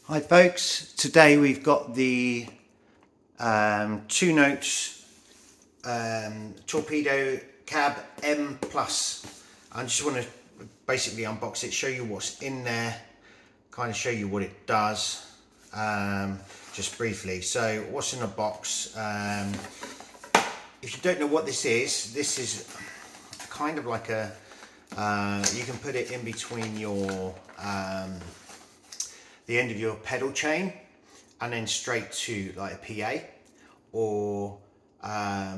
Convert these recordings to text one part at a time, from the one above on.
Hi folks, today we've got the 2 notes Torpedo C.A.B M Plus. I just want to basically unbox it, show you what's in there, kind of show you what it does, just briefly. So what's in the box? If you don't know what this is kind of like a, you can put it in between your the end of your pedal chain and then straight to like a PA, or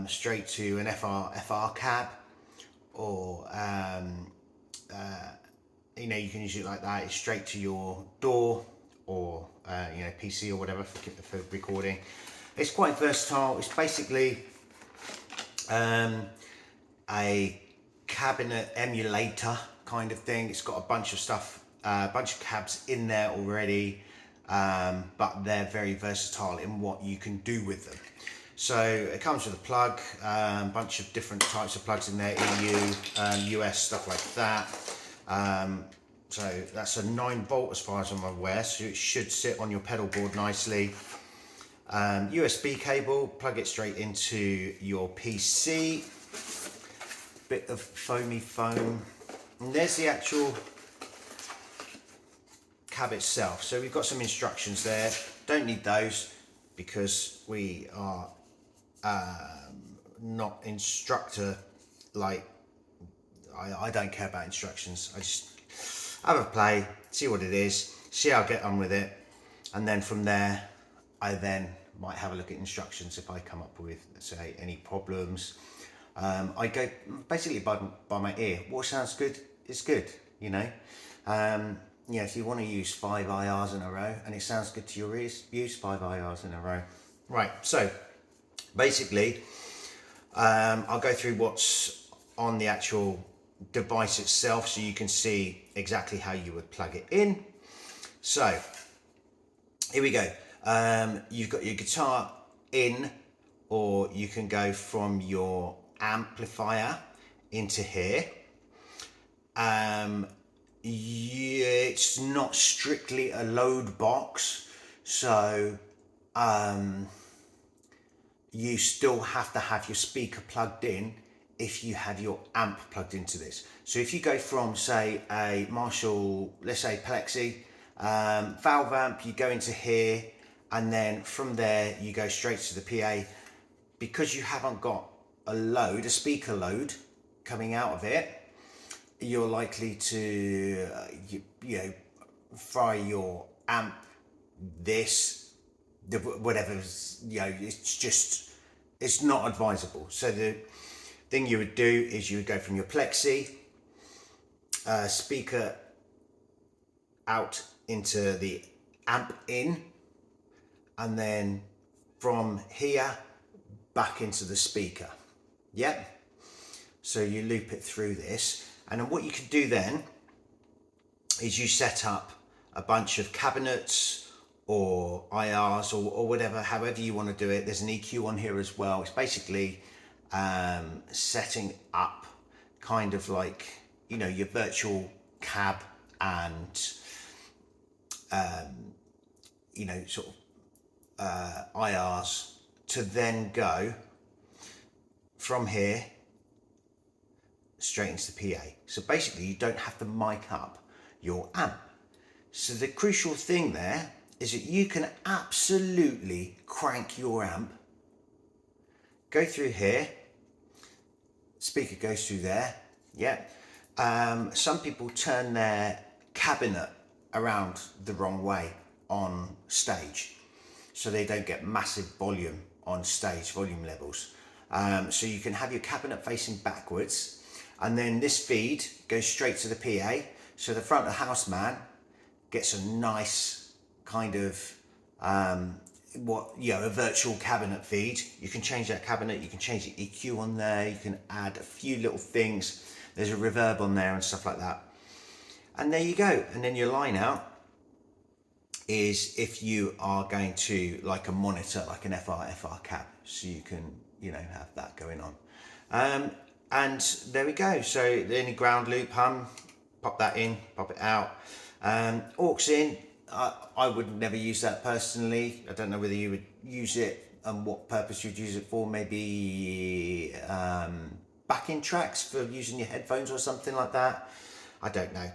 straight to an FR cab, or you can use it like that. It's straight to your door, or PC or whatever for recording. It's quite versatile. It's basically a cabinet emulator kind of thing. It's got a bunch of stuff, a bunch of cabs in there already, but they're very versatile in what you can do with them. So it comes with a plug, a bunch of different types of plugs in there, EU, US, stuff like that. So that's a 9-volt as far as I'm aware, so it should sit on your pedal board nicely. USB cable, plug it straight into your PC. Bit of foamy foam, and there's the actual cab itself. So we've got some instructions there. Don't need those because we are not instructor, like I don't care about instructions. I just have a play, see what it is, see how I get on with it, and then from there I then might have a look at instructions if I come up with, say, any problems. I go basically by my ear. What sounds good is good, if you want to use 5 IRs in a row and it sounds good to your ears, use 5 IRs in a row. Right, so basically I'll go through what's on the actual device itself so you can see exactly how you would plug it in. So here we go. You've got your guitar in, or you can go from your amplifier into here. It's not strictly a load box, so you still have to have your speaker plugged in if you have your amp plugged into this. So if you go from, say, a Marshall, let's say Plexi valve amp, you go into here, and then from there you go straight to the PA. Because you haven't got a speaker load coming out of it, you're likely to fry your amp, it's not advisable. So the thing you would do is you would go from your Plexi speaker out into the amp in, and then from here back into the speaker. Yep. So you loop it through this, and then what you can do then is you set up a bunch of cabinets or IRs or whatever, however you want to do it. There's an EQ on here as well. It's basically setting up kind of like, your virtual cab and IRs to then go from here straight into the PA. So basically you don't have to mic up your amp. So the crucial thing there is that you can absolutely crank your amp, go through here, speaker goes through there. Yeah. Some people turn their cabinet around the wrong way on stage, so they don't get massive volume on stage, volume levels. So you can have your cabinet facing backwards, and then this feed goes straight to the PA. So the front of house man gets a nice kind of a virtual cabinet feed. You can change that cabinet, you can change the EQ on there, you can add a few little things. There's a reverb on there and stuff like that. And there you go. And then your line out is if you are going to like a monitor, like an FR cab, so you can have that going on. And there we go. So any ground loop hum, pop that in, pop it out. Aux in, I would never use that personally. I don't know whether you would use it and what purpose you'd use it for. Maybe backing tracks for using your headphones or something like that. I don't know.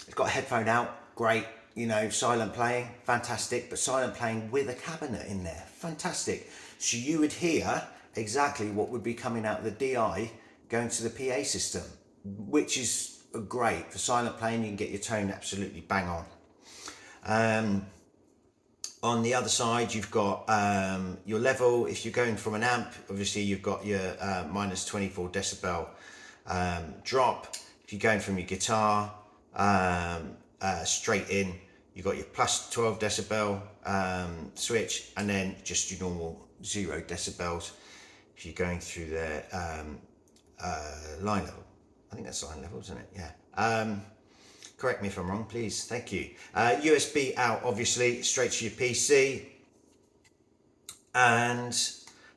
It's got a headphone out, great. You know, silent playing, fantastic. But silent playing with a cabinet in there, fantastic. So you would hear exactly what would be coming out of the DI going to the PA system, which is great for silent playing. You can get your tone absolutely bang on. On the other side, you've got your level. If you're going from an amp, obviously you've got your minus 24 decibel drop. If you're going from your guitar straight in, you've got your plus 12 decibel switch, and then just your normal 0 decibels. If you're going through the line level, I think that's line level, isn't it? Yeah. Correct me if I'm wrong, please. Thank you. USB out, obviously, straight to your PC. And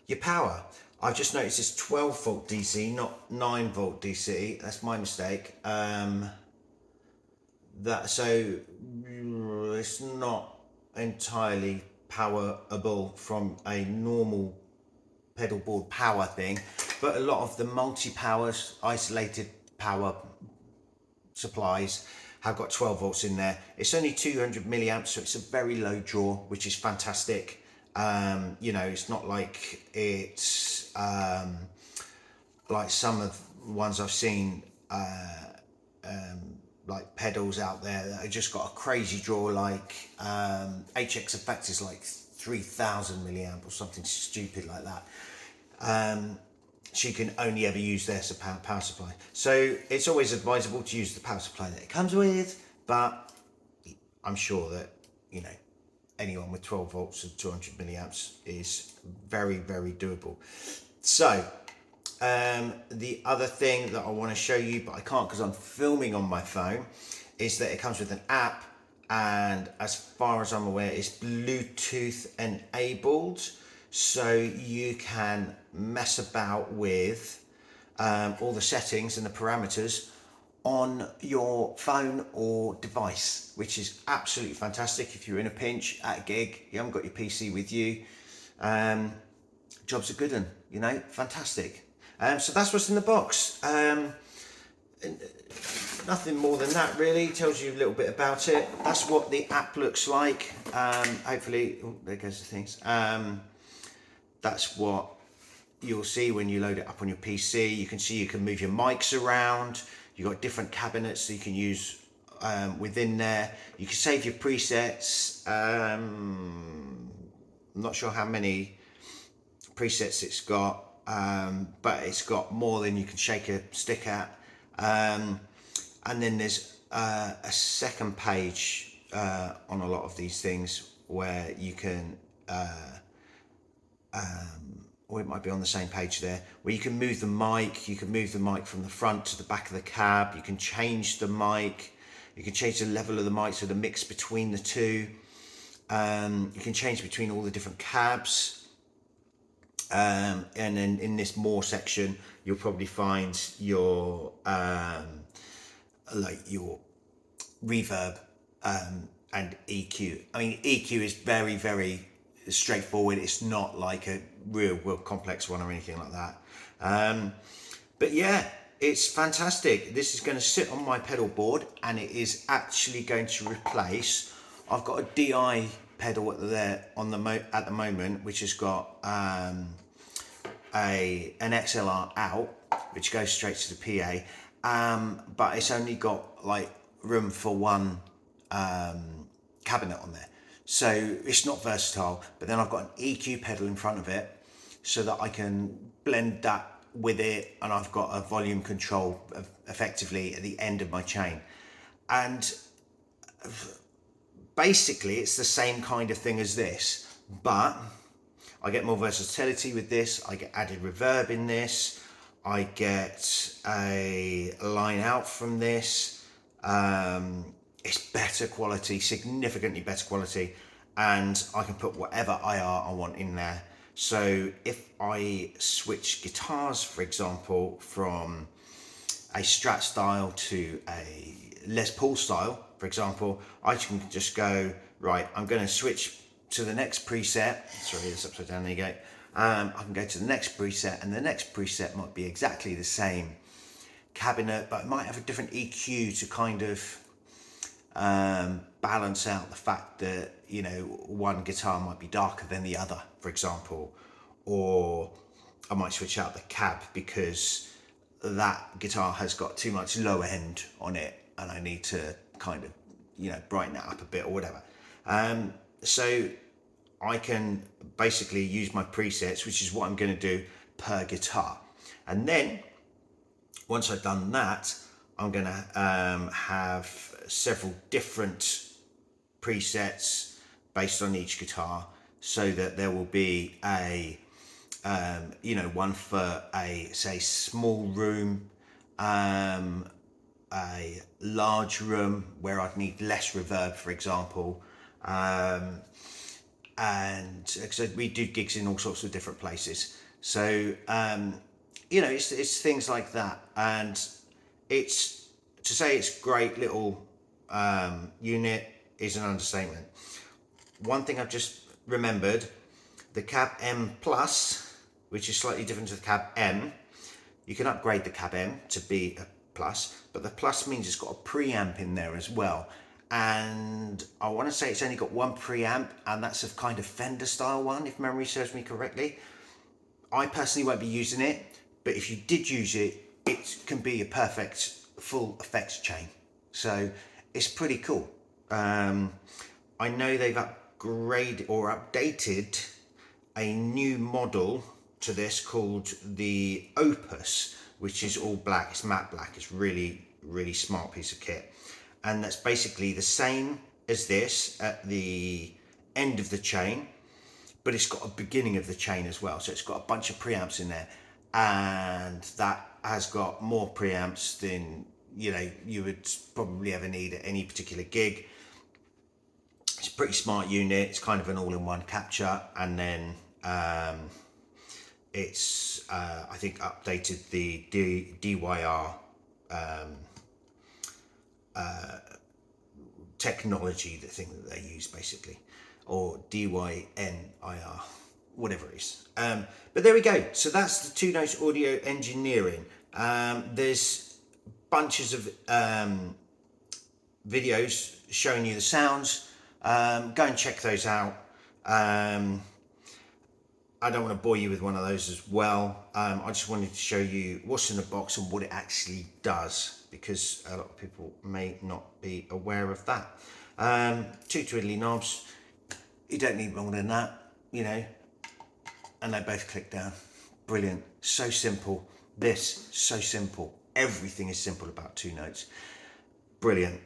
your power. I've just noticed it's 12 volt DC, not 9 volt DC. That's my mistake. So it's not entirely powerable from a normal pedal board power thing, but a lot of the multi-powers, isolated power supplies have got 12 volts in there. It's only 200 milliamps, so it's a very low draw, which is fantastic. You know, it's not like it's like some of the ones I've seen, like pedals out there that have just got a crazy draw, like HX Effect is like 3000 milliamp or something stupid like that. So you can only ever use their power supply. So it's always advisable to use the power supply that it comes with, but I'm sure that, you know, anyone with 12 volts and 200 milliamps is very, very doable. So the other thing that I want to show you, but I can't because I'm filming on my phone, is that it comes with an app, and as far as I'm aware, it's Bluetooth enabled. So you can mess about with all the settings and the parameters on your phone or device, which is absolutely fantastic. If you're in a pinch at a gig, you haven't got your PC with you, job's a good one, you know, fantastic. So that's what's in the box. Nothing more than that really. Tells you a little bit about it. That's what the app looks like. Hopefully, oh, there goes the things. That's what you'll see when you load it up on your PC. You can see you can move your mics around. You've got different cabinets that you can use within there. You can save your presets. I'm not sure how many presets it's got, but it's got more than you can shake a stick at. And then there's a second page on a lot of these things where you can or it might be on the same page there, where you can move the mic. You can move the mic from the front to the back of the cab. You can change the mic. You can change the level of the mic, so the mix between the two. You can change between all the different cabs. And then in this more section, you'll probably find your like your reverb and EQ. I mean, EQ is very, very straightforward. It's not like a real complex one or anything like that. But yeah, it's fantastic. This is going to sit on my pedal board, and it is actually going to replace. I've got a DI pedal at the moment, which has got an XLR out, which goes straight to the PA, but it's only got like room for one cabinet on there, so it's not versatile. But then I've got an EQ pedal in front of it, so that I can blend that with it, and I've got a volume control effectively at the end of my chain. And basically it's the same kind of thing as this, but I get more versatility with this. I get added reverb in this. I get a line out from this. It's better quality, significantly better quality, and I can put whatever IR I want in there. So if I switch guitars, for example, from a Strat style to a Les Paul style, for For example, I can just go, right, I'm going to switch to the next preset. Sorry, it's upside down, there you go. I can go to the next preset, and the next preset might be exactly the same cabinet, but it might have a different EQ to kind of balance out the fact that, you know, one guitar might be darker than the other, for example. Or I might switch out the cab because that guitar has got too much low end on it and I need to kind of, you know, brighten that up a bit or whatever. So I can basically use my presets, which is what I'm going to do per guitar. And then once I've done that, I'm going to have several different presets based on each guitar, so that there will be a you know, one for a, say, small room, a large room where I'd need less reverb, for example, and so we do gigs in all sorts of different places. So you know, it's things like that, and it's, to say it's great little unit is an understatement. One thing I've just remembered, the C.A.B M Plus, which is slightly different to the C.A.B M. You can upgrade the C.A.B M to be a Plus, but the Plus means it's got a preamp in there as well. And I want to say it's only got one preamp, and that's a kind of Fender style one, if memory serves me correctly. I personally won't be using it, but if you did use it, it can be a perfect full effects chain. So it's pretty cool. I know they've upgraded or updated a new model to this called the Opus, which is all black. It's matte black. It's really, really smart piece of kit. And that's basically the same as this at the end of the chain, but it's got a beginning of the chain as well. So it's got a bunch of preamps in there, and that has got more preamps than, you know, you would probably ever need at any particular gig. It's a pretty smart unit. It's kind of an all-in-one capture, and then it's I think updated the DYR technology, the thing that they use basically, or DYNIR, whatever it is. But there we go. So that's the Two Notes Audio Engineering. There's bunches of videos showing you the sounds. Go and check those out. I don't want to bore you with one of those as well. I just wanted to show you what's in the box and what it actually does, because a lot of people may not be aware of that. Two twiddly knobs. You don't need more than that, you know, and they both click down. Brilliant. So simple. This, so simple. Everything is simple about Two Notes. Brilliant.